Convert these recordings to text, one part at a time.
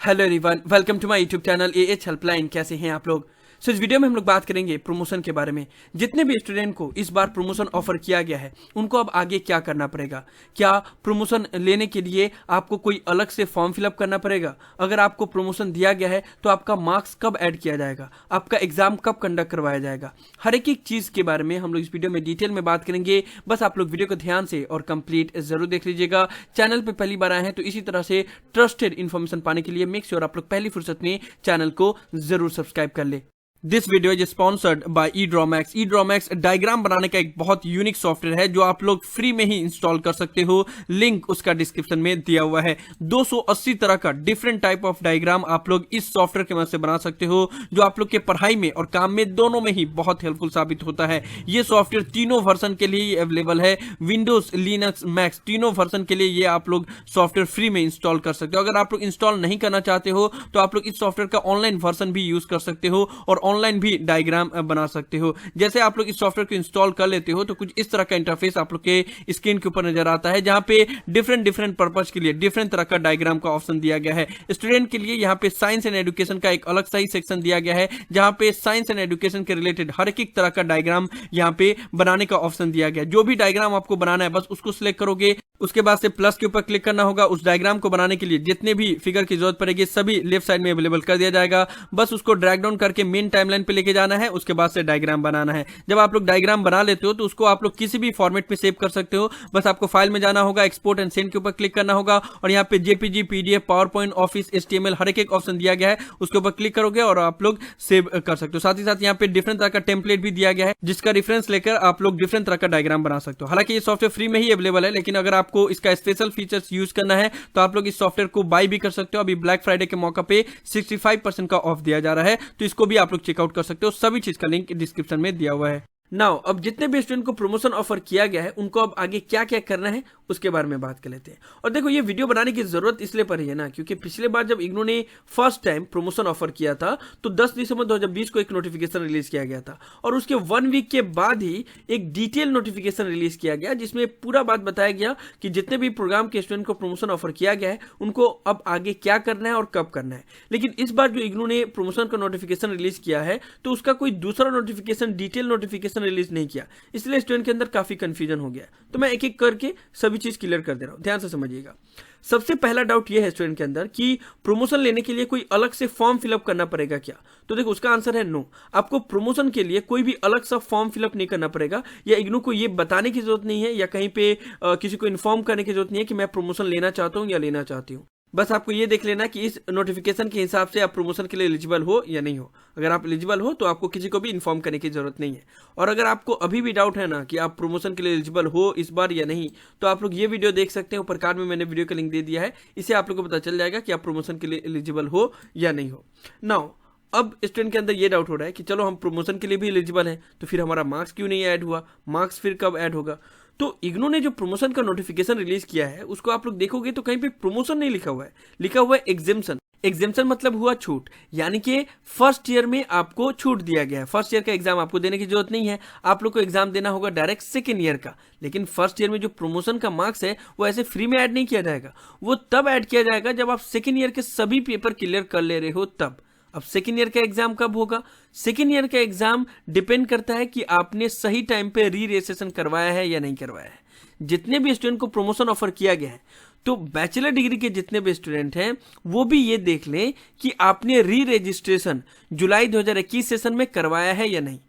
Hello everyone, welcome to my YouTube channel AH helpline. कैसे हैं आप लोग? इस वीडियो में हम लोग बात करेंगे प्रमोशन के बारे में। जितने भी स्टूडेंट को इस बार प्रमोशन ऑफर किया गया है उनको अब आगे क्या करना पड़ेगा। क्या प्रमोशन लेने के लिए आपको कोई अलग से फॉर्म फिलअप करना पड़ेगा? अगर आपको प्रमोशन दिया गया है तो आपका मार्क्स कब ऐड किया जाएगा, आपका एग्जाम कब कंडक्ट करवाया जाएगा, हर एक चीज के बारे में हम लोग इस वीडियो में डिटेल में बात करेंगे। बस आप लोग वीडियो को ध्यान से और कंप्लीट जरूर देख लीजिएगा। चैनल पे पहली बार आए हैं तो इसी तरह से ट्रस्टेड इन्फॉर्मेशन पाने के लिए मेक श्योर आप लोग पहली फुर्सत में चैनल को जरूर सब्सक्राइब कर ले। This video is sponsored by EdrawMax. EdrawMax diagram बनाने का एक बहुत यूनिक सॉफ्टवेयर है जो आप लोग फ्री में ही इंस्टॉल कर सकते हो। लिंक उसका डिस्क्रिप्शन में दिया हुआ है। 280 तरह का डिफरेंट टाइप ऑफ डायग्राम आप लोग इस सॉफ्टवेयर की मदद से बना सकते हो, जो आप लोग के पढ़ाई में और काम में दोनों में ही बहुत हेल्पफुल साबित होता है। ये सॉफ्टवेयर तीनों वर्जन के लिए अवेलेबल है। विंडोज, लिनक्स, मैक्स तीनों वर्जन के लिए ये आप लोग सॉफ्टवेयर फ्री में इंस्टॉल कर सकते हो। अगर आप लोग इंस्टॉल नहीं करना चाहते हो तो आप लोग इस सॉफ्टवेयर का ऑनलाइन वर्जन भी यूज कर सकते हो और ऑनलाइन भी डायग्राम बना सकते हो। जैसे आप लोग इस सॉफ्टवेयर को इंस्टॉल कर लेते हो तो कुछ इस तरह का इंटरफेस आप लोग के स्क्रीन के ऊपर नजर आता है, जहां पे डिफरेंट पर्पस के लिए डिफरेंट तरह का डायग्राम का ऑप्शन दिया गया है। स्टूडेंट के लिए यहाँ पे साइंस एंड एजुकेशन का एक अलग सा ही सेक्शन दिया गया है, जहां पे साइंस एंड एजुकेशन के रिलेटेड हर एक तरह का डायग्राम यहाँ पे बनाने का ऑप्शन दिया गया है। जो भी डायग्राम आपको बनाना है बस उसको सिलेक्ट करोगे, उसके बाद से प्लस के ऊपर क्लिक करना होगा। उस डायग्राम को बनाने के लिए जितने भी फिगर की जरूरत पड़ेगी सभी लेफ्ट साइड में अवेलेबल कर दिया जाएगा। बस उसको ड्रैग डाउन करके मेन टाइमलाइन पे लेके जाना है, उसके बाद से डायग्राम बनाना है। जब आप लोग डायग्राम बना लेते हो तो उसको आप लोग किसी भी फॉर्मेट में सेव कर सकते हो। बस आपको फाइल में जाना होगा, एक्सपोर्ट एंड सेंड के ऊपर क्लिक करना होगा और यहाँ पे JPG, PDF, power point, office, HTML हर एक ऑप्शन दिया गया है, उसके ऊपर क्लिक करोगे और आप लोग सेव कर सकते हो। साथ ही साथ यहाँ पे डिफरेंट तरह का टेम्पलेट भी दिया गया है, जिसका रेफरेंस लेकर आप लोग डिफरेंट तरह का डायग्राम बना सकते हो। हालांकि ये सॉफ्टवेयर फ्री में ही अवेलेबल है, लेकिन अगर आपको इसका स्पेशल फीचर्स यूज करना है तो आप लोग इस सॉफ्टवेयर को बाय भी कर सकते हो। अभी ब्लैक फ्राइडे के मौका पे 65% का ऑफ दिया जा रहा है, तो इसको भी आप लोग चेकआउट कर सकते हो। सभी चीज का लिंक डिस्क्रिप्शन में दिया हुआ है। नाउ अब जितने भी स्टूडेंट को प्रमोशन ऑफर किया गया है उनको अब आगे क्या क्या करना है उसके बारे में बात कर लेते हैं। और देखो, ये वीडियो बनाने की जरूरत इसलिए पड़ी है ना, क्योंकि पिछले बार जब इग्नू ने फर्स्ट टाइम प्रमोशन ऑफर किया था तो 10 दिसंबर 2020 को एक नोटिफिकेशन रिलीज किया गया था और उसके 1 वीक के बाद ही एक डिटेल नोटिफिकेशन रिलीज किया गया, जिसमें पूरा बात बताया गया कि जितने भी प्रोग्राम के स्टूडेंट को प्रमोशन ऑफर किया गया है उनको अब आगे क्या करना है और कब करना है। लेकिन इस बार जो इग्नू ने प्रमोशन का नोटिफिकेशन रिलीज किया है तो उसका कोई दूसरा नोटिफिकेशन, डिटेल नोटिफिकेशन रिलीज नहीं किया, इसलिए स्टूडेंट के अंदर काफी कंफ्यूजन हो गया। तो मैं एक एक करके सभी चीज क्लियर कर दे रहा हूं, ध्यान से समझिएगा। सबसे पहला डाउट यह है स्टूडेंट के अंदर कि प्रमोशन लेने के लिए कोई अलग से फॉर्म फिलअप करना पड़ेगा क्या। तो देखो, उसका आंसर है नो। आपको प्रमोशन के लिए कोई भी अलग सा फॉर्म फिलअप नहीं करना पड़ेगा, या इग्नू को यह बताने की जरूरत नहीं है, या कहीं पे किसी को इन्फॉर्म करने की जरूरत नहीं है कि मैं प्रमोशन लेना चाहता हूं या लेना चाहती हूं। बस आपको ये देख लेना कि इस नोटिफिकेशन के हिसाब से आप प्रमोशन के लिए एलिजिबल हो या नहीं हो। अगर आप एलिजिबल हो तो आपको किसी को भी इन्फॉर्म करने की जरूरत नहीं है। और अगर आपको अभी भी डाउट है ना कि आप प्रमोशन के लिए एलिजिबल हो इस बार या नहीं, तो आप लोग ये वीडियो देख सकते हैं। ऊपर कार्ड में मैंने वीडियो का लिंक दे दिया है, इससे आप लोग को पता चल जाएगा कि आप प्रमोशन के लिए एलिजिबल हो या नहीं हो। नाउ अब स्टूडेंट के अंदर ये डाउट हो रहा है कि चलो हम प्रमोशन के लिए भी एलिजिबल हैं, तो फिर हमारा मार्क्स क्यों नहीं ऐड हुआ, मार्क्स फिर कब ऐड होगा। तो इग्नू ने जो प्रमोशन का नोटिफिकेशन रिलीज किया है उसको आप लोग देखोगे तो कहीं पे प्रमोशन नहीं लिखा हुआ है, लिखा हुआ है एग्जेम्पशन। एग्जेम्पशन मतलब हुआ छूट, यानी कि फर्स्ट ईयर में आपको छूट दिया गया है। फर्स्ट ईयर का एग्जाम आपको देने की जरूरत नहीं है, आप लोग को एग्जाम देना होगा डायरेक्ट सेकेंड ईयर का। लेकिन फर्स्ट ईयर में जो प्रमोशन का मार्क्स है वो ऐसे फ्री में ऐड नहीं किया जाएगा, वो तब ऐड किया जाएगा जब आप सेकेंड ईयर के सभी पेपर क्लियर कर ले रहे हो तब। अब सेकेंड ईयर का एग्जाम कब होगा? सेकेंड ईयर का एग्जाम डिपेंड करता है कि आपने सही टाइम पे री रजिस्ट्रेशन करवाया है या नहीं करवाया है। जितने भी स्टूडेंट को प्रमोशन ऑफर किया गया है तो बैचलर डिग्री के जितने भी स्टूडेंट हैं वो भी ये देख लें कि आपने री रजिस्ट्रेशन जुलाई 2021 सेशन में करवाया है या नहीं।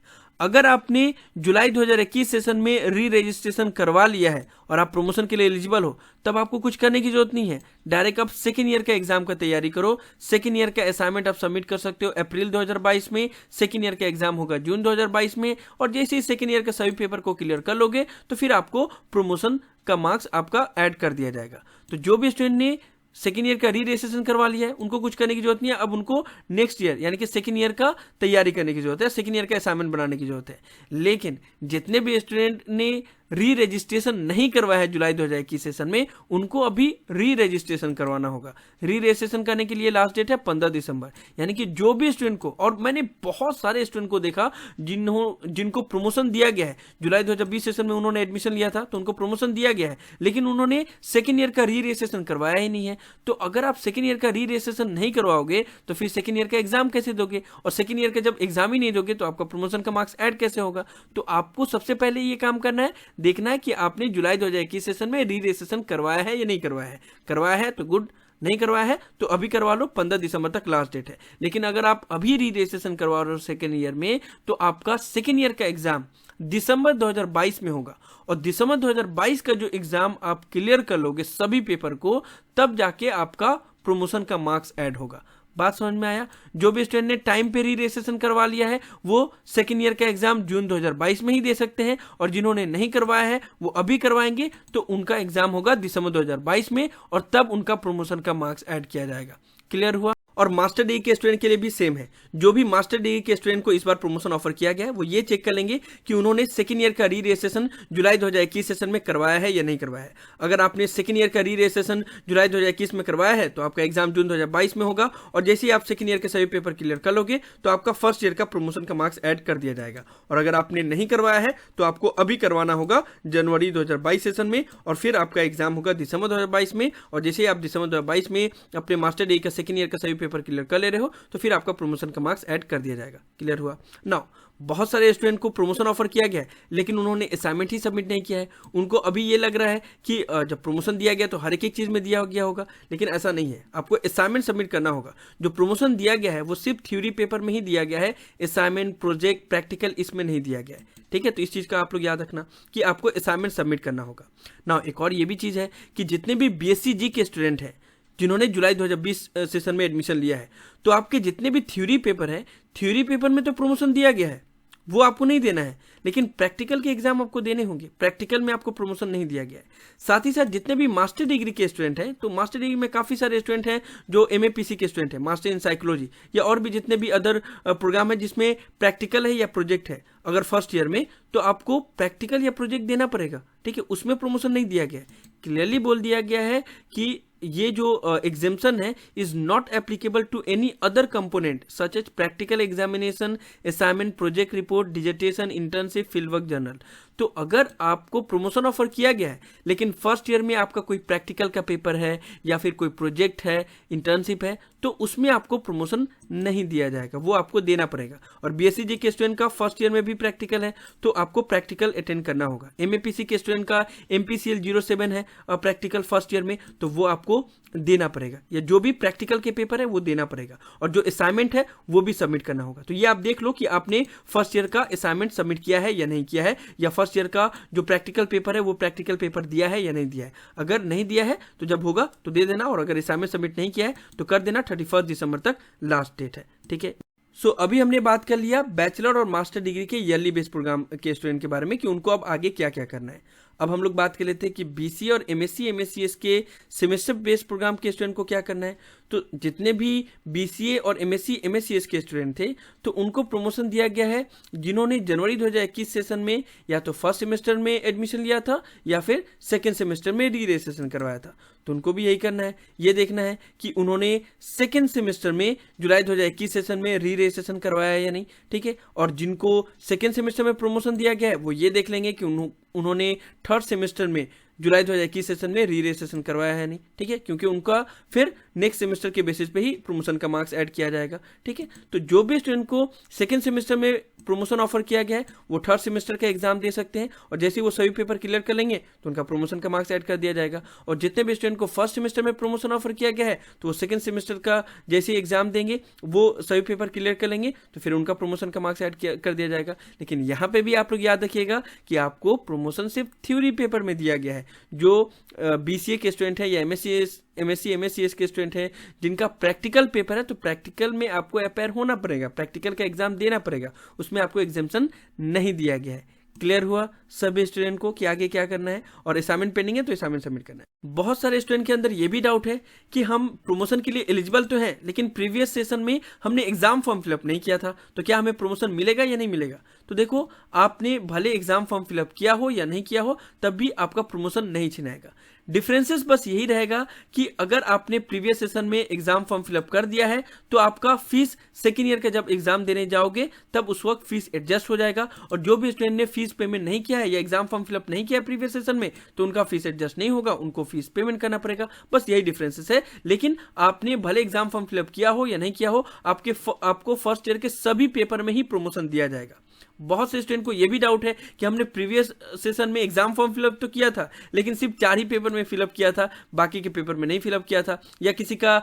अगर आपने जुलाई 2021 सेशन में री रजिस्ट्रेशन करवा लिया है और आप प्रमोशन के लिए एलिजिबल हो, तब आपको कुछ करने की जरूरत नहीं है। डायरेक्ट आप सेकेंड ईयर का एग्जाम का तैयारी करो। सेकेंड ईयर का असाइनमेंट आप सबमिट कर सकते हो अप्रैल 2022 में, सेकेंड ईयर का एग्जाम होगा जून 2022 में, और जैसे ही सेकेंड ईयर के सभी पेपर को क्लियर कर लोगे तो फिर आपको प्रमोशन का मार्क्स आपका ऐड कर दिया जाएगा। तो जो भी स्टूडेंट ने सेकेंड ईयर का री रजिस्ट्रेशन करवा लिया है उनको कुछ करने की जरूरत नहीं है। अब उनको नेक्स्ट ईयर यानी कि सेकेंड ईयर का तैयारी करने की जरूरत है, सेकेंड ईयर का असाइनमेंट बनाने की जरूरत है। लेकिन जितने भी स्टूडेंट ने री रजिस्ट्रेशन नहीं करवाया है जुलाई 2021 सेशन में, उनको अभी री रजिस्ट्रेशन करवाना होगा। री रजिस्ट्रेशन करने के लिए लास्ट डेट है 15 दिसंबर। यानी कि जो भी स्टूडेंट को, और मैंने बहुत सारे स्टूडेंट को देखा जिनको प्रमोशन दिया गया है, जुलाई 2020 सेशन में उन्होंने एडमिशन लिया था तो उनको प्रमोशन दिया गया है, लेकिन उन्होंने सेकेंड ईयर का री रजिस्ट्रेशन करवाया ही नहीं है। तो अगर आप सेकेंड ईयर का री रजिस्ट्रेशन नहीं करवाओगे तो फिर सेकेंड ईयर का एग्जाम कैसे दोगे, और सेकेंड ईयर का जब एग्जाम ही नहीं दोगे तो आपका प्रमोशन का मार्क्स ऐड कैसे होगा। तो आपको सबसे पहले ये काम करना है, देखना है कि आपने जुलाई 2021 सेशन में री रजिस्ट्रेशन करवाया है या नहीं करवाया है। करवाया है तो गुड, नहीं करवाया है तो अभी करवा लो, 15 दिसंबर तक लास्ट डेट है। लेकिन अगर आप अभी री रजिस्ट्रेशन करवा रहे हो सेकेंड ईयर में, तो आपका सेकेंड ईयर का एग्जाम दिसंबर 2022 में होगा, और दिसंबर 2022 का जो एग्जाम आप क्लियर कर लोगे सभी पेपर को, तब जाके आपका प्रमोशन का मार्क्स ऐड होगा। बात समझ में आया? जो भी स्टूडेंट ने टाइम पे री रजिस्ट्रेशन करवा लिया है वो सेकेंड ईयर का एग्जाम जून 2022 में ही दे सकते हैं, और जिन्होंने नहीं करवाया है वो अभी करवाएंगे तो उनका एग्जाम होगा दिसंबर 2022 में, और तब उनका प्रमोशन का मार्क्स ऐड किया जाएगा। क्लियर हुआ? और मास्टर डिग्री के स्टूडेंट के लिए भी सेम है। जो भी मास्टर डिग्री के स्टूडेंट को इस बार प्रमोशन ऑफर किया गया है वो ये चेक कर लेंगे कि उन्होंने सेकेंड ईयर का री रजिस्ट्रेशन जुलाई 2021 सेशन में करवाया है या नहीं करवाया है। अगर आपने सेकेंड ईयर का री रजिस्ट्रेशन जुलाई 2021 में करवाया है तो आपका एग्जाम जून 2022 में होगा, और जैसे ही आप सेकेंड ईयर के सभी पेपर क्लियर कर लोगे तो आपका फर्स्ट ईयर का प्रमोशन का मार्क्स ऐड कर दिया जाएगा। और अगर आपने नहीं करवाया है तो आपको अभी करवाना होगा जनवरी 2022 सेशन में, और फिर आपका एग्जाम होगा दिसंबर 2022 में। और जैसे ही आप दिसंबर 2022 में अपने मास्टर डिग्री का सेकेंड ईयर का सभी पेपर क्लियर कर ले रहे हो तो फिर आपका प्रमोशन का मार्क्स ऐड कर दिया जाएगा। क्लियर हुआ? नाउ बहुत सारे स्टूडेंट को प्रमोशन ऑफर किया गया है लेकिन उन्होंने असाइनमेंट ही सबमिट नहीं किया है। उनको अभी ये लग रहा है कि जब प्रमोशन दिया गया तो हर एक चीज में दिया गया होगा, लेकिन ऐसा नहीं है। आपको असाइनमेंट सबमिट करना होगा। जो प्रमोशन दिया गया है वो सिर्फ थ्योरी पेपर में ही दिया गया है, असाइनमेंट, प्रोजेक्ट, प्रैक्टिकल इसमें नहीं दिया गया है। ठीक है, तो इस चीज का आप लोग याद रखना कि आपको असाइनमेंट सबमिट करना होगा। नाउ एक और ये भी चीज है कि जितने भी बीएससी जी के स्टूडेंट हैं जिन्होंने जुलाई 2020 सेशन में एडमिशन लिया है, तो आपके जितने भी थ्योरी पेपर हैं, थ्योरी पेपर में तो प्रमोशन दिया गया है, वो आपको नहीं देना है, लेकिन प्रैक्टिकल के एग्जाम आपको देने होंगे। प्रैक्टिकल में आपको प्रमोशन नहीं दिया गया है। साथ ही साथ जितने भी मास्टर डिग्री के स्टूडेंट हैं, तो मास्टर डिग्री में काफ़ी सारे स्टूडेंट हैं जो एमएपीसी के स्टूडेंट हैं, मास्टर इन साइकोलॉजी, या और भी जितने भी अदर प्रोग्राम है जिसमें प्रैक्टिकल है या प्रोजेक्ट है। अगर फर्स्ट ईयर में तो आपको प्रैक्टिकल या प्रोजेक्ट देना पड़ेगा। ठीक है, उसमें प्रमोशन नहीं दिया गया है। क्लियरली बोल दिया गया है कि ये जो एग्जेम्पशन है is not applicable to any other component such as practical examination, assignment, project report, dissertation, internship, field work journal. तो अगर आपको प्रमोशन ऑफर किया गया है लेकिन फर्स्ट ईयर में आपका कोई प्रैक्टिकल का पेपर है या फिर कोई प्रोजेक्ट है, इंटर्नशिप है, तो उसमें आपको प्रमोशन नहीं दिया जाएगा, वो आपको देना पड़ेगा। और बीएससी जी के स्टूडेंट का फर्स्ट ईयर में भी प्रैक्टिकल है तो आपको प्रैक्टिकल अटेंड करना होगा। एमएपीसी के स्टूडेंट का एमपीसीएल 07 है और प्रैक्टिकल फर्स्ट ईयर में, तो वो आपको देना पड़ेगा, या जो भी प्रैक्टिकल के पेपर है वो देना पड़ेगा, और जो असाइनमेंट है वो भी सबमिट करना होगा। तो ये आप देख लो कि आपने फर्स्ट ईयर का असाइनमेंट सबमिट किया है या नहीं किया है, या फर्स्ट ईयर का जो प्रैक्टिकल पेपर है वो प्रैक्टिकल पेपर दिया है या नहीं दिया है। अगर नहीं दिया है तो जब होगा तो दे देना, और अगर असाइनमेंट सबमिट नहीं किया है तो कर देना। 31 दिसंबर तक लास्ट डेट है। ठीक है, सो अभी हमने बात कर लिया बैचलर और मास्टर डिग्री के ईयरली बेस्ड प्रोग्राम के स्टूडेंट के बारे में कि उनको अब आगे क्या क्या करना है। अब हम लोग बात कर लेते हैं कि बीसीए और एमएससी एमएससीएस के सेमेस्टर बेस्ड प्रोग्राम के स्टूडेंट को क्या करना है। तो जितने भी बीसीए और एमएससी एमएससीएस के स्टूडेंट थे तो उनको प्रमोशन दिया गया है जिन्होंने जनवरी 2021 सेशन में या तो फर्स्ट सेमेस्टर में एडमिशन लिया था या फिर सेकेंड सेमेस्टर में री रजिस्ट्रेशन करवाया था। तो उनको भी यही करना है, ये देखना है कि उन्होंने सेकेंड सेमेस्टर में जुलाई 2021 सेशन में री रजिस्ट्रेशन करवाया है या नहीं। ठीक है, और जिनको सेकेंड सेमेस्टर में प्रमोशन दिया गया है वो ये देख लेंगे कि उन्होंने थर्ड सेमेस्टर में जुलाई 2021 सेशन में री रजिस्ट्रेशन करवाया है नहीं। ठीक है, क्योंकि उनका फिर नेक्स्ट सेमेस्टर के बेसिस पे ही प्रमोशन का मार्क्स ऐड किया जाएगा। ठीक है, तो जो भी स्टूडेंट को सेकेंड सेमेस्टर में प्रमोशन ऑफर किया गया है वो थर्ड सेमेस्टर का एग्जाम दे सकते हैं, और जैसे ही वो सभी पेपर क्लियर कर लेंगे तो उनका प्रमोशन का मार्क्स ऐड कर दिया जाएगा। और जितने भी स्टूडेंट को फर्स्ट सेमेस्टर में प्रमोशन ऑफर किया गया है तो वो सेकंड सेमेस्टर का जैसे ही एग्जाम देंगे वो सभी पेपर क्लियर कर लेंगे तो फिर उनका प्रमोशन का मार्क्स ऐड कर दिया जाएगा। लेकिन यहाँ पे भी आप लोग याद रखिएगा कि आपको प्रमोशन सिर्फ थ्योरी पेपर में दिया गया है। जो बीसीए के स्टूडेंट है या एमएससी एमएससीएस के स्टूडेंट है जिनका प्रैक्टिकल पेपर है तो प्रैक्टिकल में आपको अपेयर होना पड़ेगा, प्रैक्टिकल का एग्जाम देना पड़ेगा, उसमें आपको एग्जाम्शन नहीं दिया गया है। क्लियर हुआ सभी स्टूडेंट को कि आगे क्या करना है, और असाइनमेंट पेंडिंग है तो असाइनमेंट सबमिट करना है। बहुत सारे स्टूडेंट के अंदर ये भी डाउट है कि हम प्रमोशन के लिए एलिजिबल तो हैं, लेकिन प्रीवियस सेशन में हमने एग्जाम फॉर्म फिलअप नहीं किया था, तो क्या हमें प्रमोशन मिलेगा या नहीं मिलेगा? तो देखो, आपने भले एग्जाम फॉर्म फिलअप किया हो या नहीं किया हो, तब भी आपका प्रमोशन नहीं छिनाएगा। डिफरेंसेस बस यही रहेगा कि अगर आपने प्रीवियस सेशन में एग्जाम फॉर्म फिलअप कर दिया है तो आपका फीस सेकेंड ईयर का जब एग्जाम देने जाओगे तब उस वक्त फीस एडजस्ट हो जाएगा, और जो भी स्टूडेंट ने फीस पेमेंट नहीं किया है या एग्जाम फॉर्म फिलअप नहीं किया है प्रीवियस सेशन में, तो उनका फीस एडजस्ट नहीं होगा, उनको फीस पेमेंट करना पड़ेगा। बस यही डिफरेंसेस है। लेकिन आपने भले एग्जाम फॉर्म फिलअप किया हो या नहीं किया हो, आपको फर्स्ट ईयर के सभी पेपर में ही प्रमोशन दिया जाएगा। बहुत से स्टूडेंट को यह भी डाउट है कि हमने प्रीवियस सेशन में एग्जाम फॉर्म फिलअप तो किया था, लेकिन सिर्फ 4 ही पेपर में फिलअप किया था, बाकी के पेपर में नहीं फिलअप किया था, या किसी का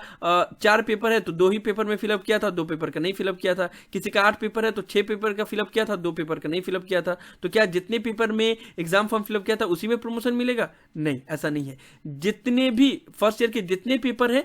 4 पेपर है तो 2 ही पेपर में फिलअप किया था, 2 पेपर का नहीं फिलअप किया था, किसी का 8 पेपर है तो 6 पेपर का फिलअप किया था, 2 पेपर का नहीं फिलअप किया था। तो क्या जितने पेपर में एग्जाम फॉर्म फिलअप किया था उसी में प्रमोशन मिलेगा? नहीं, ऐसा नहीं है। जितने भी फर्स्ट ईयर के जितने पेपर है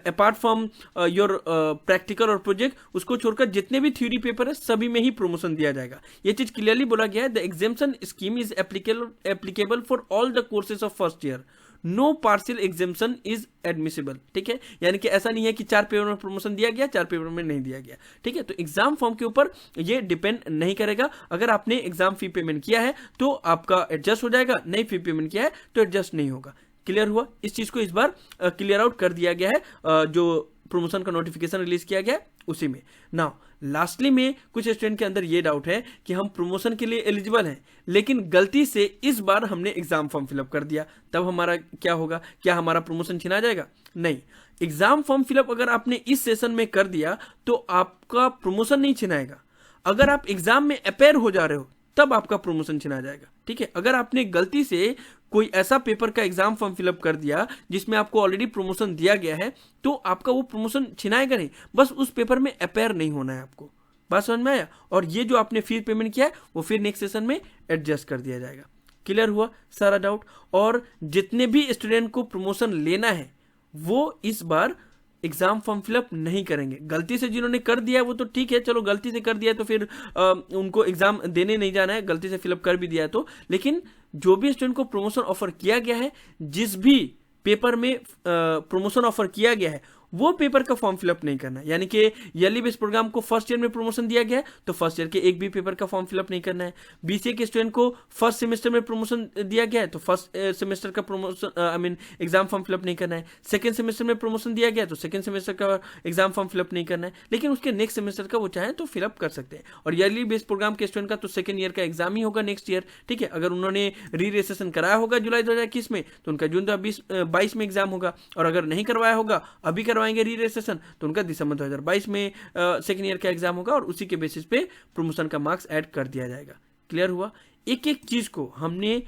अपार्ट फ्रॉम योर प्रैक्टिकल और प्रोजेक्ट, उसको छोड़कर जितने भी थ्योरी पेपर है सभी में ही प्रमोशन दिया जाएगा। ये चीज क्लियरली बोला गया है, the exemption scheme is applicable for all the courses of first year, no partial exemption is admissible. ठीक है, यानी कि ऐसा नहीं है कि 4 पेपर में प्रमोशन दिया गया, 4 पेपर में नहीं दिया गया। ठीक है, तो एग्जाम फॉर्म के ऊपर ये डिपेंड नहीं करेगा। अगर आपने एग्जाम फी पेमेंट किया है तो आपका एडजस्ट हो जाएगा, नहीं फी पेमेंट किया है तो एडजस्ट नहीं होगा। क्लियर हुआ? इस चीज को इस बार क्लियर आउट कर दिया गया है, जो प्रमोशन का नोटिफिकेशन रिलीज किया गया उसी में। नाउ लास्टली में कुछ स्टूडेंट के अंदर ये डाउट है कि हम प्रमोशन के लिए एलिजिबल हैं, लेकिन गलती से इस बार हमने एग्जाम फॉर्म फिलअप कर दिया, तब हमारा क्या होगा? क्या हमारा प्रमोशन छिना जाएगा? नहीं, एग्जाम फॉर्म फिलअप अगर आपने इस सेशन में कर दिया तो आपका प्रमोशन नहीं छिनाएगा। अगर आप एग्जाम में अपेयर हो जा रहे हो तब आपका प्रमोशन छिना जाएगा। ठीक है, अगर आपने गलती से कोई ऐसा पेपर का एग्जाम फॉर्म फिलअप कर दिया जिसमें आपको ऑलरेडी प्रमोशन दिया गया है, तो आपका वो प्रमोशन छिनाएगा नहीं, बस उस पेपर में अपेयर नहीं होना है आपको। बात समझ में आया? और ये जो आपने फीस पेमेंट किया है वो फिर नेक्स्ट सेशन में एडजस्ट कर दिया जाएगा। क्लियर हुआ सारा डाउट? और जितने भी स्टूडेंट को प्रमोशन लेना है वो इस बार एग्जाम फॉर्म फिलअप नहीं करेंगे। गलती से जिन्होंने कर दिया है वो तो ठीक है, चलो गलती से कर दिया है तो फिर उनको एग्जाम देने नहीं जाना है, गलती से फिलअप कर भी दिया है तो। लेकिन जो भी स्टूडेंट को प्रमोशन ऑफर किया गया है, जिस भी पेपर में प्रमोशन ऑफर किया गया है वो पेपर का फॉर्म फिलअप नहीं करना है। यानी कि ईयरली बेस प्रोग्राम को फर्स्ट ईयर में प्रमोशन दिया गया है तो फर्स्ट ईयर के एक भी पेपर का फॉर्म फिलअप नहीं करना है। बीसीए के स्टूडेंट को फर्स्ट सेमेस्टर में प्रमोशन दिया गया है तो फर्स्ट सेमेस्टर का प्रमोशन एग्जाम फॉर्म फिलअप नहीं करना है। सेकंड सेमेस्टर में प्रमोशन दिया गया है तो सेकंड सेमेस्टर का एग्जाम फॉर्म फिलअप नहीं करना है, लेकिन उसके नेक्स्ट सेमेस्टर का वो चाहे तो फिलअप कर सकते हैं। और ईयरली बेस प्रोग्राम के स्टूडेंट का तो सेकंड ईयर का एग्जाम ही होगा नेक्स्ट ईयर। ठीक है, अगर उन्होंने री रजिस्ट्रेशन कराया होगा जुलाई 2021 में तो उनका जून 2022 में एग्जाम होगा, और अगर नहीं करवाया होगा, अभी करवाएंगे री रजिस्ट्रेशन, तो उनका दिसंबर 2022 में सेकेंड ईयर का एग्जाम होगा, और उसी के बेसिस पे प्रमोशन का मार्क्स ऐड कर दिया जाएगा। क्लियर हुआ? एक एक चीज को हमने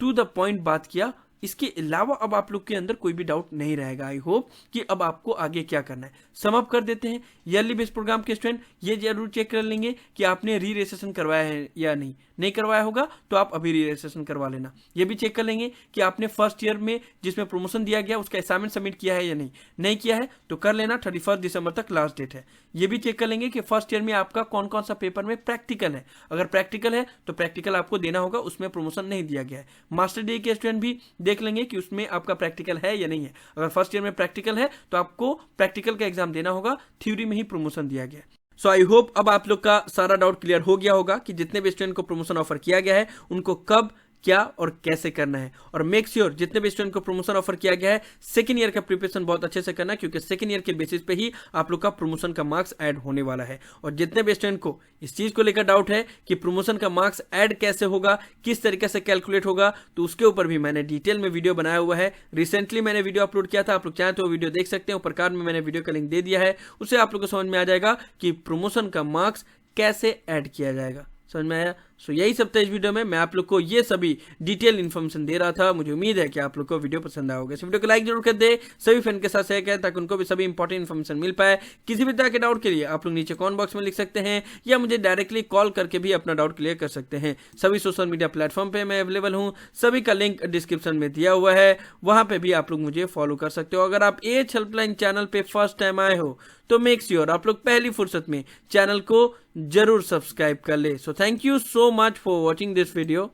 टू द पॉइंट बात किया। इसके अलावा अब आप लोग के अंदर कोई भी डाउट नहीं रहेगा। आई होप कि अब आपको आगे क्या करना है। सम अप कर देते हैं। ईयरली बेस प्रोग्राम के स्टूडेंट ये जरूर चेक कर लेंगे कि आपने री रजिस्ट्रेशन करवाया है या नहीं। नहीं करवाया होगा तो आप अभी री रजिस्ट्रेशन करवा लेना। ये भी चेक कर लेंगे कि आपने फर्स्ट ईयर में जिसमें प्रमोशन दिया गया उसका असाइनमेंट सबमिट किया है या नहीं। नहीं किया है तो कर लेना, 31 दिसंबर तक लास्ट डेट है। ये भी चेक कर लेंगे कि फर्स्ट ईयर में आपका कौन कौन सा पेपर में प्रैक्टिकल है। अगर प्रैक्टिकल है तो प्रैक्टिकल आपको देना होगा, उसमें प्रमोशन नहीं दिया गया है। मास्टर डिग्री के स्टूडेंट भी देख लेंगे कि उसमें आपका प्रैक्टिकल है या नहीं है। अगर फर्स्ट ईयर में प्रैक्टिकल है तो आपको प्रैक्टिकल का एग्जाम देना होगा, थ्योरी में ही प्रमोशन दिया गया है। सो आई होप अब आप लोग का सारा डाउट क्लियर हो गया होगा कि जितने भी स्टूडेंट को प्रमोशन ऑफर किया गया है उनको कब, क्या और कैसे करना है। और मेक श्योर जितने भी स्टूडेंट को प्रमोशन ऑफर किया गया है सेकेंड ईयर का प्रिपरेशन बहुत अच्छे से करना, क्योंकि सेकेंड ईयर के बेसिस पे ही आप लोग का प्रमोशन का मार्क्स ऐड होने वाला है। और जितने भी स्टूडेंट को इस चीज को लेकर डाउट है कि प्रमोशन का मार्क्स ऐड कैसे होगा, किस तरीके से कैलकुलेट होगा, तो उसके ऊपर भी मैंने डिटेल में वीडियो बनाया हुआ है। रिसेंटली मैंने वीडियो अपलोड किया था, आप लोग चाहें तो वो वीडियो देख सकते हैं। ऊपर कार्ड में मैंने वीडियो का लिंक दे दिया है, उससे आप लोग को समझ में आ जाएगा कि प्रमोशन का मार्क्स कैसे ऐड किया जाएगा। समझ में आया? सो यही सब था इस वीडियो में। मैं आप लोग को ये सभी डिटेल इन्फॉर्मेशन दे रहा था। मुझे उम्मीद है कि आप लोग को वीडियो पसंद आया होगा। इस वीडियो को लाइक जरूर कर दे, सभी फ्रेंड के साथ शेयर करें ताकि उनको भी सभी इंपॉर्टेंट इन्फॉर्मेशन मिल पाए। किसी भी तरह के डाउट के लिए आप लोग नीचे कमेंट बॉक्स में लिख सकते हैं या मुझे डायरेक्टली कॉल करके भी अपना डाउट क्लियर कर सकते हैं। सभी सोशल मीडिया प्लेटफॉर्म पे मैं अवेलेबल हूँ, सभी का लिंक डिस्क्रिप्शन में दिया हुआ है, वहां पे भी आप लोग मुझे फॉलो कर सकते हो। अगर आप एएच हेल्पलाइन चैनल पे फर्स्ट टाइम आए हो तो मेक श्योर आप लोग पहली फुर्सत में चैनल को जरूर सब्सक्राइब कर ले। So thank you so much for watching this video.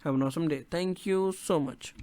Have an awesome day. Thank you so much.